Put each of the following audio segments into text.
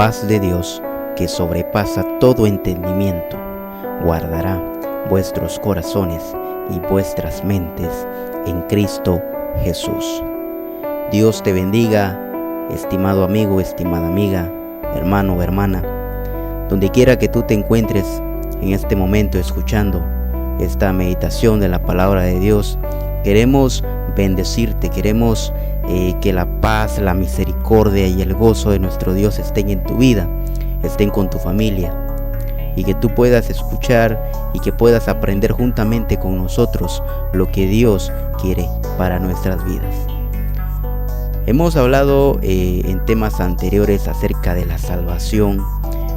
paz de Dios, que sobrepasa todo entendimiento, guardará vuestros corazones y vuestras mentes en Cristo Jesús. Dios te bendiga, estimado amigo, estimada amiga, hermano o hermana, donde quiera que tú te encuentres en este momento escuchando esta meditación de la palabra de Dios. Queremos bendecirte, queremos que la paz, la misericordia y el gozo de nuestro Dios estén en tu vida, estén con tu familia, y que tú puedas escuchar y que puedas aprender juntamente con nosotros lo que Dios quiere para nuestras vidas. Hemos hablado en temas anteriores acerca de la salvación,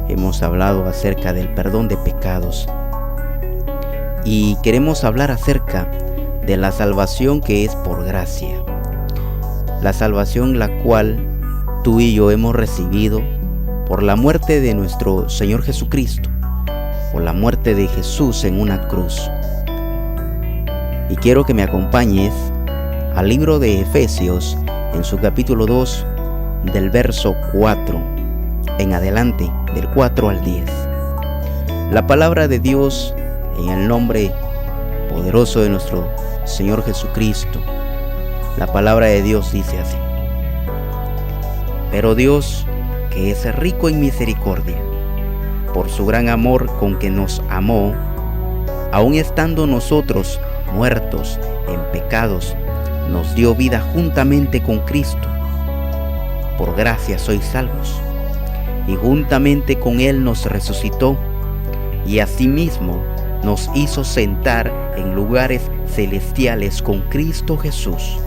hemos hablado acerca del perdón de pecados, y queremos hablar acerca de la salvación que es por gracia. La salvación la cual tú y yo hemos recibido por la muerte de nuestro Señor Jesucristo, por la muerte de Jesús en una cruz. Y quiero que me acompañes al libro de Efesios en su capítulo 2, del verso 4 en adelante, del 4 al 10. La palabra de Dios, en el nombre poderoso de nuestro Señor Jesucristo, la palabra de Dios dice así: Pero Dios, que es rico en misericordia, por su gran amor con que nos amó, aun estando nosotros muertos en pecados, nos dio vida juntamente con Cristo. Por gracia sois salvos, y juntamente con Él nos resucitó, y asimismo nos hizo sentar en lugares celestiales con Cristo Jesús,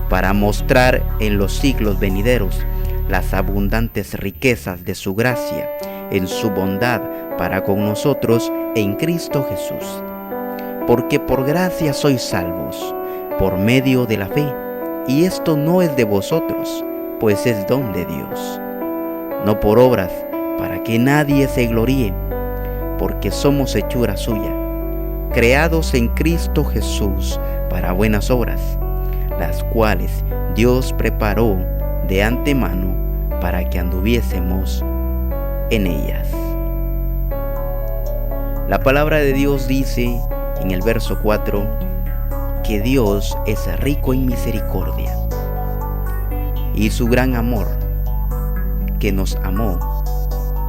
para mostrar en los siglos venideros las abundantes riquezas de su gracia en su bondad para con nosotros en Cristo Jesús. Porque por gracia sois salvos, por medio de la fe, y esto no es de vosotros, pues es don de Dios, no por obras, para que nadie se gloríe, porque somos hechura suya, creados en Cristo Jesús para buenas obras, las cuales Dios preparó de antemano para que anduviésemos en ellas. La palabra de Dios dice en el verso 4 que Dios es rico en misericordia, y su gran amor, que nos amó,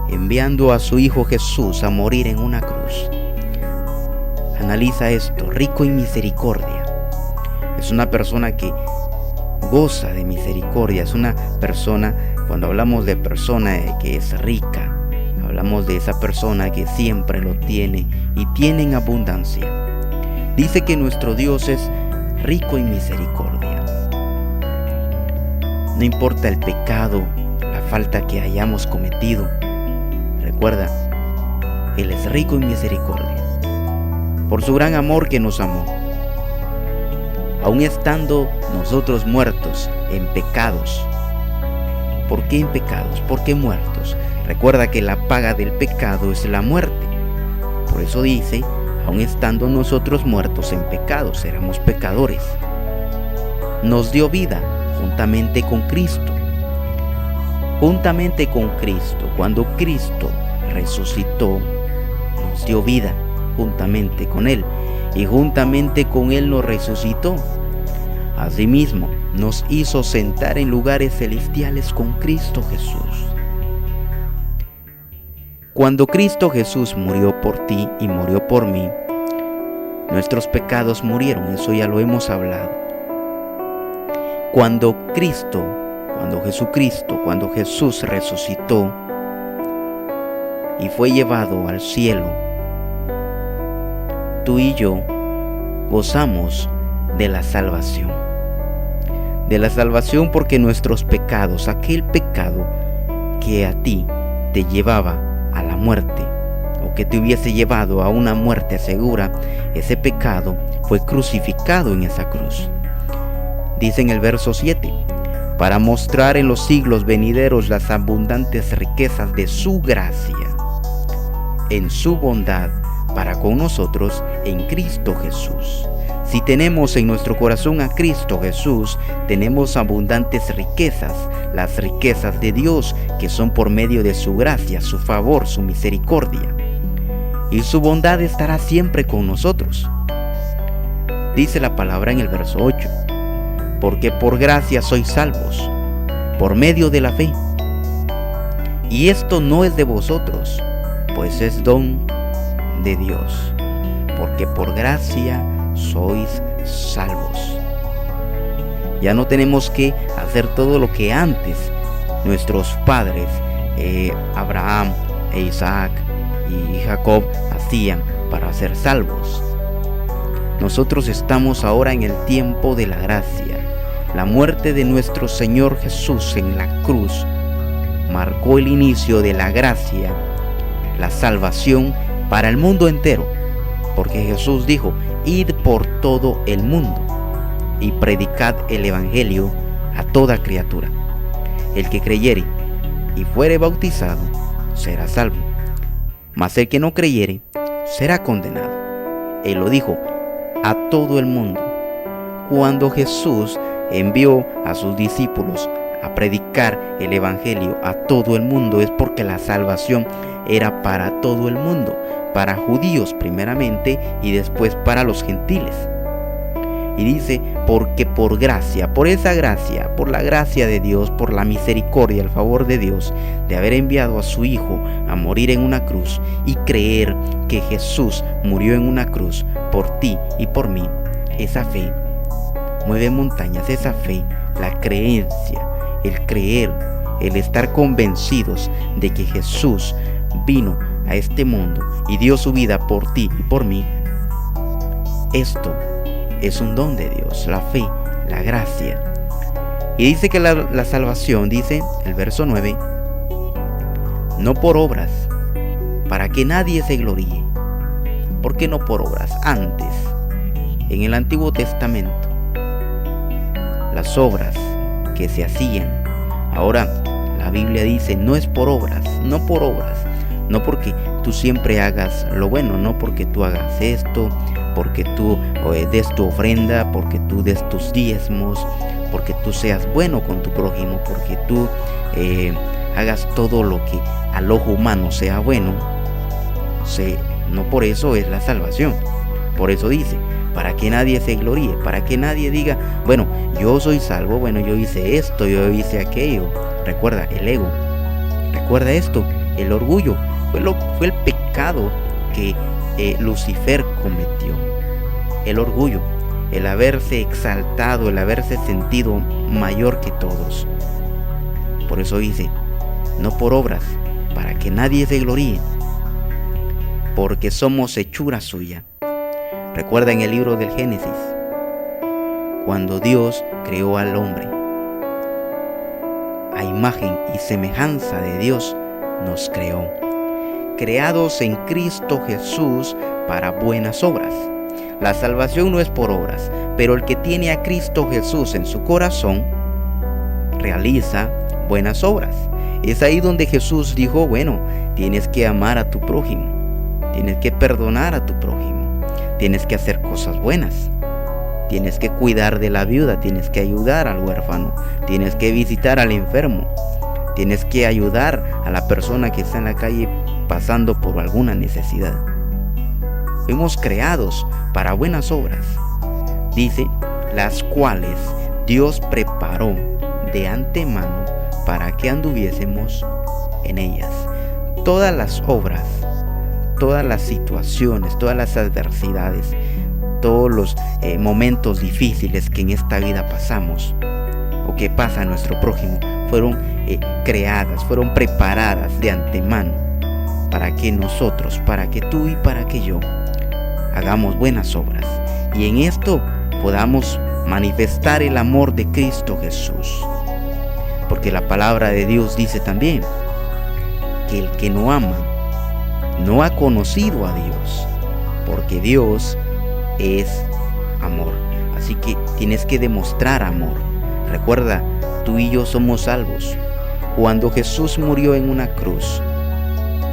enviando a su Hijo Jesús a morir en una cruz. Analiza esto: rico en misericordia. Es una persona que goza de misericordia, es una persona, cuando hablamos de persona que es rica, hablamos de esa persona que siempre lo tiene y tiene en abundancia. Dice que nuestro Dios es rico en misericordia. No importa el pecado, la falta que hayamos cometido, recuerda, Él es rico en misericordia, por su gran amor que nos amó. Aun estando nosotros muertos en pecados. ¿Por qué en pecados? ¿Por qué muertos? Recuerda que la paga del pecado es la muerte. Por eso dice, aun estando nosotros muertos en pecados, éramos pecadores, nos dio vida juntamente con Cristo. Juntamente con Cristo, cuando Cristo resucitó, nos dio vida juntamente con Él, y juntamente con Él nos resucitó. Asimismo, nos hizo sentar en lugares celestiales con Cristo Jesús. Cuando Cristo Jesús murió por ti y murió por mí, nuestros pecados murieron, eso ya lo hemos hablado. Cuando Jesús resucitó y fue llevado al cielo, tú y yo gozamos de la salvación. De la salvación porque nuestros pecados, aquel pecado que a ti te llevaba a la muerte, o que te hubiese llevado a una muerte segura, ese pecado fue crucificado en esa cruz. Dice en el verso 7, para mostrar en los siglos venideros las abundantes riquezas de su gracia, en su bondad para con nosotros en Cristo Jesús. Si tenemos en nuestro corazón a Cristo Jesús, tenemos abundantes riquezas, las riquezas de Dios, que son por medio de su gracia, su favor, su misericordia. Y su bondad estará siempre con nosotros. Dice la palabra en el verso 8, porque por gracia sois salvos, por medio de la fe. Y esto no es de vosotros, pues es don de Dios, porque por gracia sois salvos. Ya no tenemos que hacer todo lo que antes nuestros padres, Abraham e Isaac y Jacob, hacían para ser salvos. Nosotros estamos ahora en el tiempo de la gracia. La muerte de nuestro Señor Jesús en la cruz marcó el inicio de la gracia, la salvación para el mundo entero, porque Jesús dijo: id por todo el mundo y predicad el evangelio a toda criatura. El que creyere y fuere bautizado será salvo, mas el que no creyere será condenado. Él lo dijo a todo el mundo. Cuando Jesús envió a sus discípulos a predicar el evangelio a todo el mundo, es porque la salvación era para todo el mundo, para judíos primeramente y después para los gentiles. Y dice: porque por gracia, por esa gracia, por la gracia de Dios, por la misericordia, el favor de Dios, de haber enviado a su Hijo a morir en una cruz y creer que Jesús murió en una cruz por ti y por mí, esa fe mueve montañas. Esa fe, la creencia, el creer, el estar convencidos de que Jesús vino a este mundo y dio su vida por ti y por mí, esto es un don de Dios, la fe, la gracia. Y dice que la salvación, dice el verso 9, no por obras, para que nadie se gloríe. ¿Por qué no por obras? Antes, en el Antiguo Testamento, las obras que se hacían, ahora la Biblia dice: no es por obras, no por obras, no porque tú siempre hagas lo bueno, no porque tú hagas esto, porque tú des tu ofrenda, porque tú des tus diezmos, porque tú seas bueno con tu prójimo, porque tú hagas todo lo que al ojo humano sea bueno. No por eso es la salvación. Por eso dice: para que nadie se gloríe, para que nadie diga: bueno, yo soy salvo, bueno, yo hice esto, yo hice aquello. Recuerda el ego, recuerda esto, el orgullo, fue el pecado que Lucifer cometió. El orgullo, el haberse exaltado, el haberse sentido mayor que todos. Por eso dice: no por obras, para que nadie se gloríe, porque somos hechura suya. Recuerda en el libro del Génesis, cuando Dios creó al hombre, a imagen y semejanza de Dios nos creó, creados en Cristo Jesús para buenas obras. La salvación no es por obras, pero el que tiene a Cristo Jesús en su corazón realiza buenas obras. Es ahí donde Jesús dijo: bueno, tienes que amar a tu prójimo, tienes que perdonar a tu prójimo, tienes que hacer cosas buenas, tienes que cuidar de la viuda, tienes que ayudar al huérfano, tienes que visitar al enfermo, tienes que ayudar a la persona que está en la calle pasando por alguna necesidad. Fuimos creados para buenas obras, dice, las cuales Dios preparó de antemano para que anduviésemos en ellas. Todas las obras, todas las situaciones, todas las adversidades, todos los momentos difíciles que en esta vida pasamos o que pasa a nuestro prójimo, fueron creadas, fueron preparadas de antemano para que nosotros, para que tú y para que yo hagamos buenas obras y en esto podamos manifestar el amor de Cristo Jesús. Porque la palabra de Dios dice también que el que no ama no ha conocido a Dios, porque Dios es amor. Así que tienes que demostrar amor. Recuerda, tú y yo somos salvos. Cuando Jesús murió en una cruz,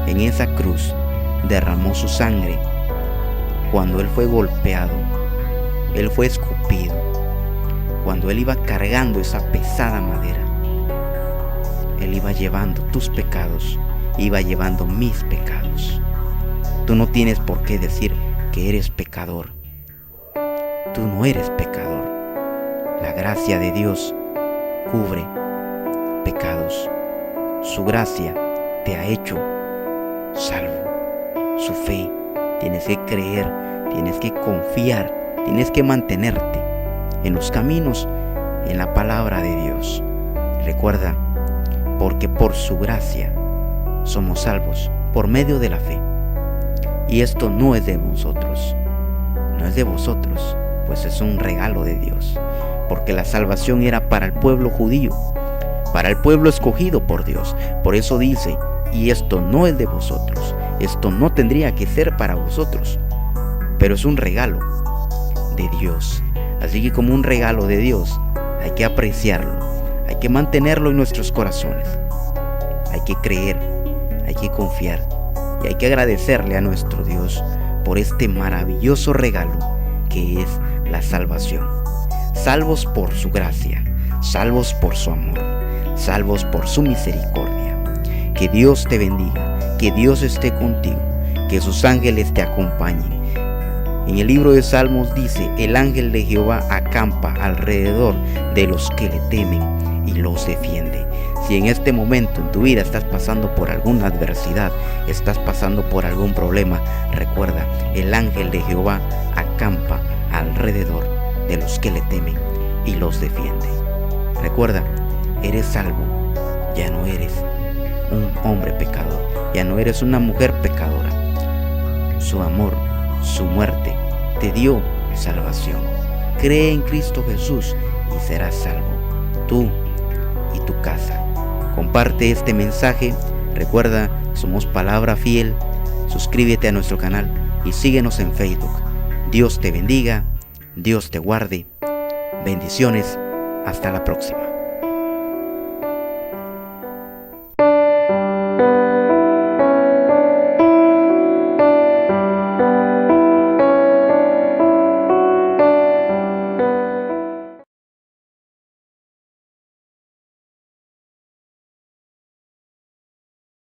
en esa cruz derramó su sangre. Cuando Él fue golpeado, Él fue escupido. Cuando Él iba cargando esa pesada madera, Él iba llevando tus pecados, iba llevando mis pecados. Tú no tienes por qué decir que eres pecador. Tú no eres pecador. La gracia de Dios cubre pecados. Su gracia te ha hecho salvo. Su fe, tienes que creer, tienes que confiar, tienes que mantenerte en los caminos, en la palabra de Dios. Recuerda, porque por su gracia somos salvos por medio de la fe. Y esto no es de vosotros, no es de vosotros, pues es un regalo de Dios, porque la salvación era para el pueblo judío, para el pueblo escogido por Dios. Por eso dice, y esto no es de vosotros, esto no tendría que ser para vosotros, pero es un regalo de Dios. Así que como un regalo de Dios, hay que apreciarlo, hay que mantenerlo en nuestros corazones, hay que creer, hay que confiar y hay que agradecerle a nuestro Dios por este maravilloso regalo que es la salvación. Salvos por su gracia, salvos por su amor, salvos por su misericordia. Que Dios te bendiga, que Dios esté contigo, que sus ángeles te acompañen. En el libro de Salmos dice, el ángel de Jehová acampa alrededor de los que le temen y los defiende. Si en este momento en tu vida estás pasando por alguna adversidad, estás pasando por algún problema, recuerda, el ángel de Jehová acampa alrededor de los que le temen y los defiende. Recuerda, eres salvo, ya no eres un hombre pecador, ya no eres una mujer pecadora. Su amor, su muerte te dio salvación. Cree en Cristo Jesús y serás salvo, tú y tu casa. Comparte este mensaje. Recuerda, somos Palabra Fiel. Suscríbete a nuestro canal y síguenos en Facebook. Dios te bendiga, Dios te guarde. Bendiciones, hasta la próxima.